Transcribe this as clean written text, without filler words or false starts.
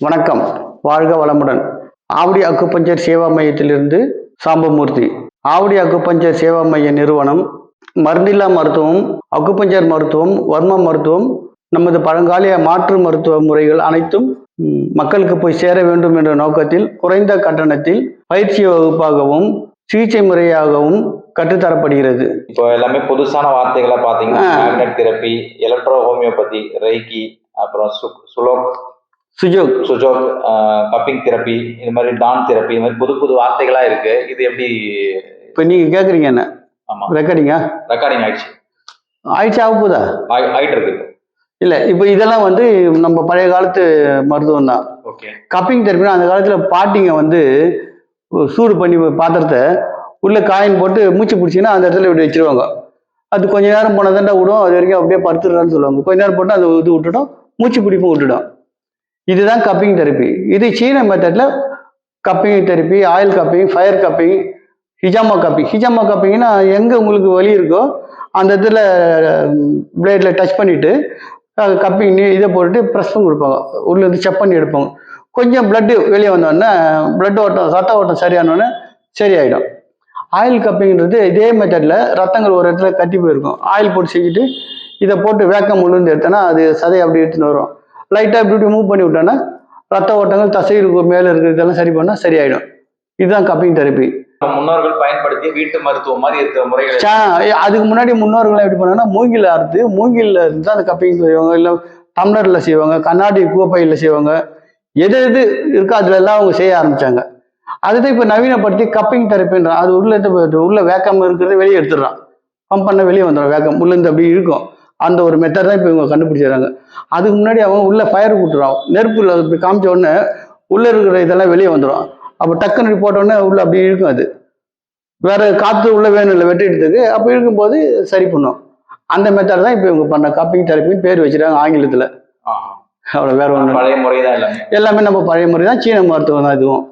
வணக்கம், வாழ்க வளமுடன். ஆவடி அக்குபஞ்சர் சேவா மையத்திலிருந்து சாம்பமூர்த்தி. ஆவடி அக்குபஞ்சர் சேவா மைய நிறுவனம் மருந்தில்லா மருத்துவம், அக்குபஞ்சர் மருத்துவம், வர்ம மருத்துவம், நமது பழங்கால மாற்று மருத்துவ முறைகள் அனைத்தும் மக்களுக்கு போய் சேர வேண்டும் என்ற நோக்கத்தில் குறைந்த கட்டணத்தில் பயிற்சி வகுப்பாகவும் சிகிச்சை முறையாகவும் கற்றுத்தரப்படுகிறது. இப்போ எல்லாமே புதுசான வார்த்தைகளை பார்த்தீங்கன்னா magnet therapy, electro homeopathy, reiki, அப்புறம் சுஜோக், கப்பிங் தெரப்பி, இது மாதிரி டான் தெரப்பி, இது மாதிரி புது புது வார்த்தைகளா இருக்கு. இது எப்படி இப்போ நீங்க கேக்குறீங்க என்ன? ஆமா, ரெக்கார்டிங் ஆயிடுச்சு. ஆக போதா? ஆயிட்டு இருக்கு. இல்ல, இப்போ இதெல்லாம் வந்து நம்ம பழைய காலத்து மருத்துவம் தான். ஓகே. கப்பிங் தெரப்பினா அந்த காலத்துல பாட்டிங்க வந்து சூடு பண்ணி பாத்திரத்தை உள்ள காயின் போட்டு மூச்சு பிடிச்சிங்கன்னா அந்த இடத்துல இப்படி வச்சிருவாங்க. அது கொஞ்ச நேரம் போனதாண்டா விடும், அது வரைக்கும் அப்படியே படுத்துடுறான்னு சொல்லுவாங்க. கொஞ்ச நேரம் போட்டு அது இது விட்டுடும், மூச்சு பிடிப்பும் விட்டுடும். இதுதான் கப்பிங் தெரப்பி. இது சீன மெத்தட்ல cupping therapy, oil cupping, fire cupping, ஹிஜாமா கப்பிங். ஹிஜாமா கப்பிங்னா எங்கே உங்களுக்கு வலி இருக்கோ அந்த இடத்துல பிளேடில் டச் பண்ணிவிட்டு கப்பிங் இதை போட்டுட்டு ப்ரெஸ் பண்ணி கொடுப்பாங்க. உள்ளேருந்து செக் பண்ணி எடுப்பாங்க. கொஞ்சம் பிளட்டு வெளியே வந்தோடனே பிளட் ஓட்டம், ரத்த ஓட்டம் சரியானோடனே சரியாயிடும். ஆயில் கப்பிங்கிறது இதே மெத்தடில் ரத்தங்கள் ஒரு இடத்துல கட்டி போயிருக்கும். ஆயில் போட்டு செஞ்சுட்டு இதை போட்டு வேக்கம் உளுந்து எடுத்தோன்னா அது சதை அப்படி எடுத்துன்னு வரும். லைட்டாக இப்படி மூவ் பண்ணி விட்டோன்னா ரத்த ஓட்டங்கள் தசைகளுக்கு மேலே இருக்கிற இதெல்லாம் சரி பண்ணால் சரியாயிடும். இதுதான் கப்பிங் தெரப்பி. முன்னோர்கள் பயன்படுத்தி வீட்டு மருத்துவம் மாதிரி இருக்கிற முறைகள். அதுக்கு முன்னாடி முன்னோர்கள் எப்படி பண்ணாங்கன்னா மூங்கில் அறுத்து மூங்கில் இருந்து அந்த கப்பிங் செய்வாங்க, இல்லை டம்ளரில் செய்வாங்க, கண்ணாடி கூப்பையில் செய்வாங்க. எது எது இருக்கோ அதுல எல்லாம் அவங்க செய்ய ஆரம்பிச்சாங்க. அதுதான் இப்போ நவீனப்படுத்தி கப்பிங் தெரப்பின்றான். அது உள்ள வேக்கம் இருக்கிறத வெளியே எடுத்துடுறான். பம்ப் பண்ண வெளியே வந்துடும், வேக்கம் உள்ளேருந்து அப்படி இருக்கும். அந்த ஒரு மெத்தட் தான் இப்போ இவங்க கண்டுபிடிச்சிடறாங்க. அதுக்கு முன்னாடி அவங்க உள்ள ஃபயர் விட்டுறான். நெருப்புல இப்படி காமிச்ச உடனே உள்ள இருக்கிற இதெல்லாம் வெளியே வந்துடும். அப்போ டக்குன்னு போட்ட உடனே உள்ள அப்படி இருக்கும். அது வேற காற்று உள்ள வேணும் இல்லை வெட்டிடுறதுக்கு, அப்போ இருக்கும்போது சரி பண்ணும். அந்த மெத்தட் தான் இப்போ இவங்க பண்ண கப்பிங் தெரப்பின்னு பேர் வச்சிருக்காங்க ஆங்கிலத்தில். அவ்வளோ, வேற ஒன்று பழைய முறை தான். எல்லாமே நம்ம பழைய முறை தான். சீன மருத்துவம் தான் இதுவும்.